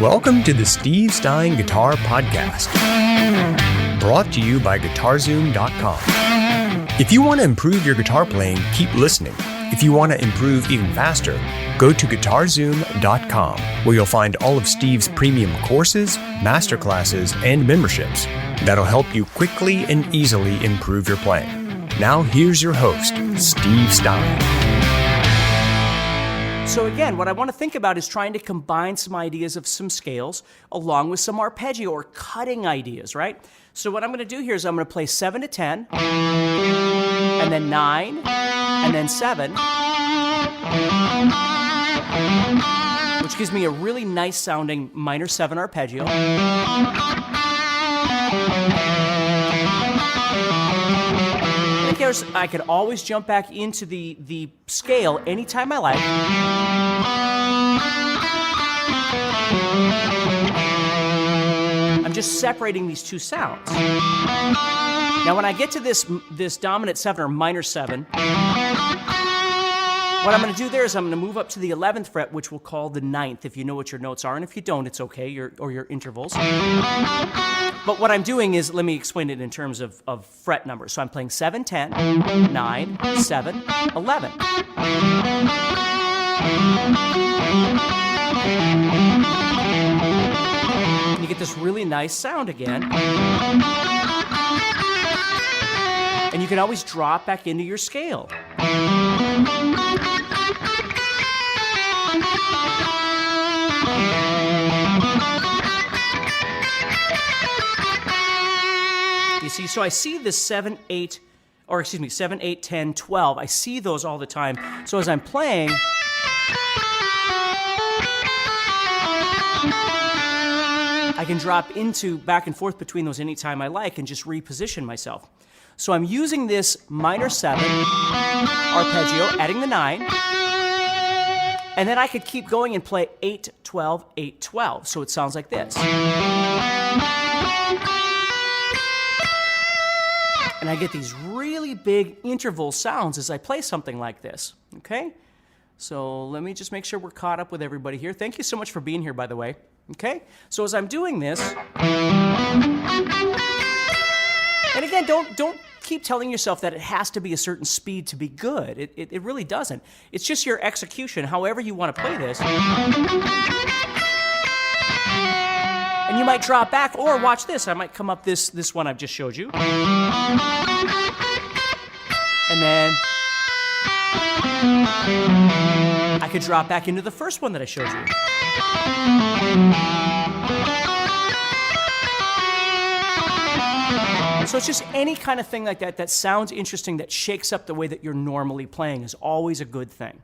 Welcome to the Steve Stine Guitar Podcast, brought to you by guitar-zoom.com. If you want to improve your guitar playing, keep listening. If you want to improve even faster, go to guitar-zoom.com, where you'll find all of Steve's premium courses, masterclasses, and memberships that'll help you quickly and easily improve your playing. Now here's your host, Steve Stine. So again, what I want to think about is trying to combine some ideas of some scales along with some arpeggio or cutting ideas, right? So what I'm going to do here is I'm going to play 7 to 10, and then 9, and then 7, which gives me a really nice sounding minor 7 arpeggio. I could always jump back into the scale anytime I like. I'm just separating these two sounds. Now when I get to this dominant 7 or minor 7, what I'm going to do there is I'm going to move up to the 11th fret, which we'll call the 9th, if you know what your notes are. And if you don't, it's okay, your intervals. But what I'm doing is, let me explain it in terms of fret numbers. So I'm playing 7, 10, 9, 7, 11. And you get this really nice sound again. And you can always drop back into your scale. You see, so I see this 7, 8, 10, 12. I see those all the time. So as I'm playing, I can drop into back and forth between those anytime I like and just reposition myself. So I'm using this minor 7 arpeggio, adding the 9, and then I could keep going and play 8, 12, 8, 12. So it sounds like this. And I get these really big interval sounds as I play something like this, okay? So let me just make sure we're caught up with everybody here. Thank you so much for being here, by the way, okay? So as I'm doing this, and again, don't keep telling yourself that it has to be a certain speed to be good. It really doesn't. It's just your execution, however you want to play this. And you might drop back, or watch this. I might come up this one I've just showed you. And then I could drop back into the first one that I showed you. So it's just any kind of thing like that sounds interesting, that shakes up the way that you're normally playing is always a good thing.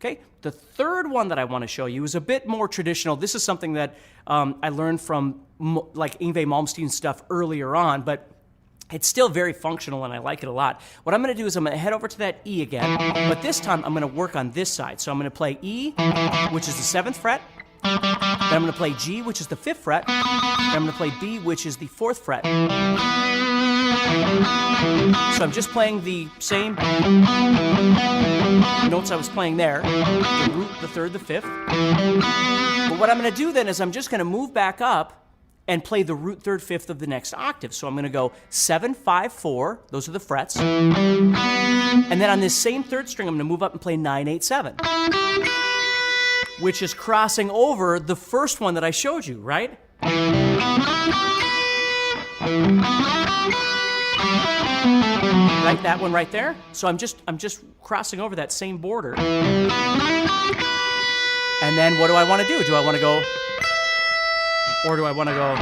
Okay, the third one that I want to show you is a bit more traditional. This is something that I learned from like Yngwie Malmsteen's stuff earlier on, but it's still very functional and I like it a lot. What I'm going to do is I'm going to head over to that E again, but this time I'm going to work on this side. So I'm going to play E, which is the 7th fret. Then I'm going to play G, which is the 5th fret. Then I'm going to play B, which is the 4th fret. So I'm just playing the same notes I was playing there, the root, the 3rd, the 5th. But what I'm going to do then is I'm just going to move back up and play the root, 3rd, 5th of the next octave. So I'm going to go 7, 5, 4, those are the frets. And then on this same 3rd string, I'm going to move up and play 9, 8, 7, which is crossing over the first one that I showed you, right? Right, that one right there. So I'm just crossing over that same border. And then what do I want to do? Do I want to go, or do I want to go?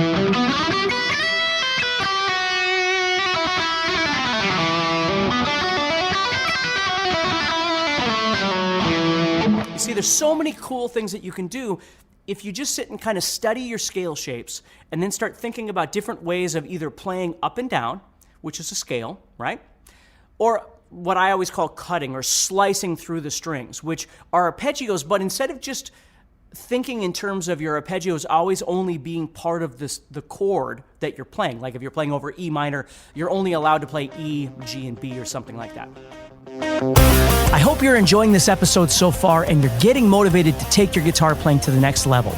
You see, there's so many cool things that you can do if you just sit and kind of study your scale shapes and then start thinking about different ways of either playing up and down, which is a scale, right? Or what I always call cutting or slicing through the strings, which are arpeggios, but instead of just thinking in terms of your arpeggios always only being part of the chord that you're playing, like if you're playing over E minor, you're only allowed to play E, G, and B or something like that. I hope you're enjoying this episode so far and you're getting motivated to take your guitar playing to the next level.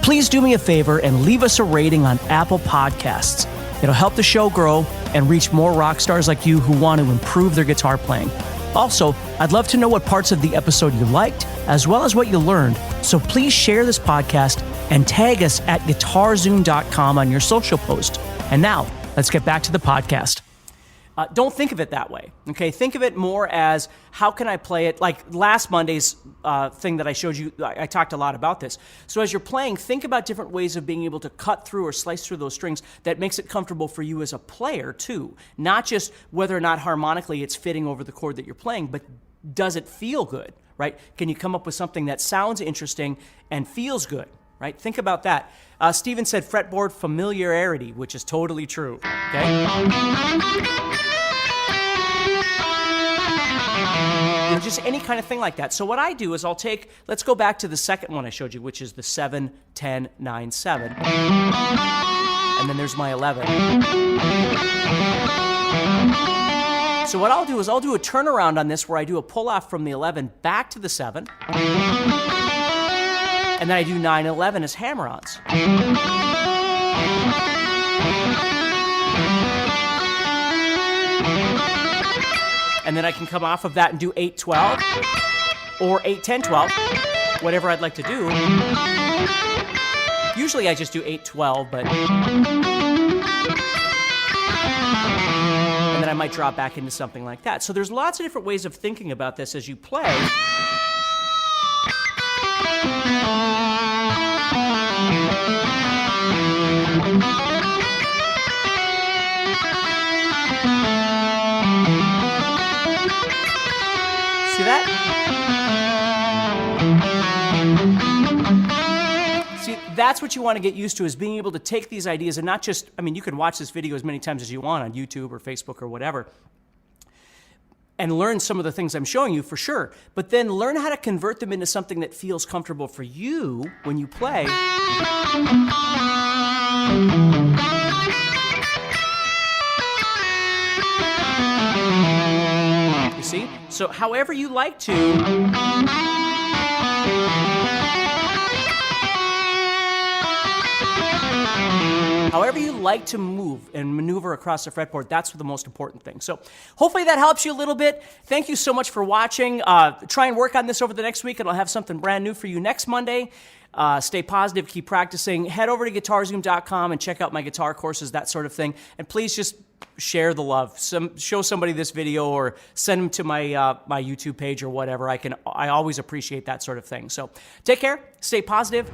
please do me a favor and leave us a rating on Apple Podcasts. It'll help the show grow and reach more rock stars like you who want to improve their guitar playing. Also, I'd love to know what parts of the episode you liked, as well as what you learned. So please share this podcast and tag us at guitarzoom.com on your social post. And now, let's get back to the podcast. Don't think of it that way, okay? Think of it more as, how can I play it? Like last Monday's thing that I showed you, I talked a lot about this. So as you're playing, think about different ways of being able to cut through or slice through those strings that makes it comfortable for you as a player too. Not just whether or not harmonically it's fitting over the chord that you're playing, but does it feel good, right? Can you come up with something that sounds interesting and feels good, right? Think about that. Steven said fretboard familiarity, which is totally true, okay? And just any kind of thing like that. So what I do is let's go back to the second one I showed you, which is the 7, 10, 9, 7. And then there's my 11. So what I'll do is I'll do a turnaround on this where I do a pull off from the 11 back to the 7. And then I do 9 and 11 as hammer-ons. And then I can come off of that and do 8, 12, or 8, 10, 12, whatever I'd like to do. Usually I just do 8, 12, but... And then I might drop back into something like that. So there's lots of different ways of thinking about this as you play. See that? See, that's what you want to get used to, is being able to take these ideas and not just, you can watch this video as many times as you want on YouTube or Facebook or whatever, and learn some of the things I'm showing you for sure, but then learn how to convert them into something that feels comfortable for you when you play. You see? So however you like to, move and maneuver across the fretboard, that's the most important thing. So hopefully that helps you a little bit. Thank you so much for watching. Try and work on this over the next week, and I'll have something brand new for you next Monday. Stay positive, keep practicing. Head over to guitarzoom.com and check out my guitar courses, that sort of thing. And please just share the love. Show somebody this video or send them to my my YouTube page or whatever. I always appreciate that sort of thing. So take care, stay positive.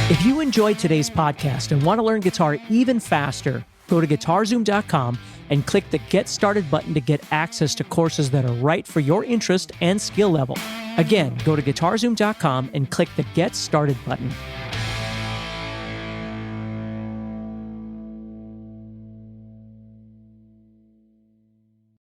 If you enjoyed today's podcast and want to learn guitar even faster, go to guitarzoom.com and click the Get Started button to get access to courses that are right for your interest and skill level. Again, go to guitarzoom.com and click the Get Started button.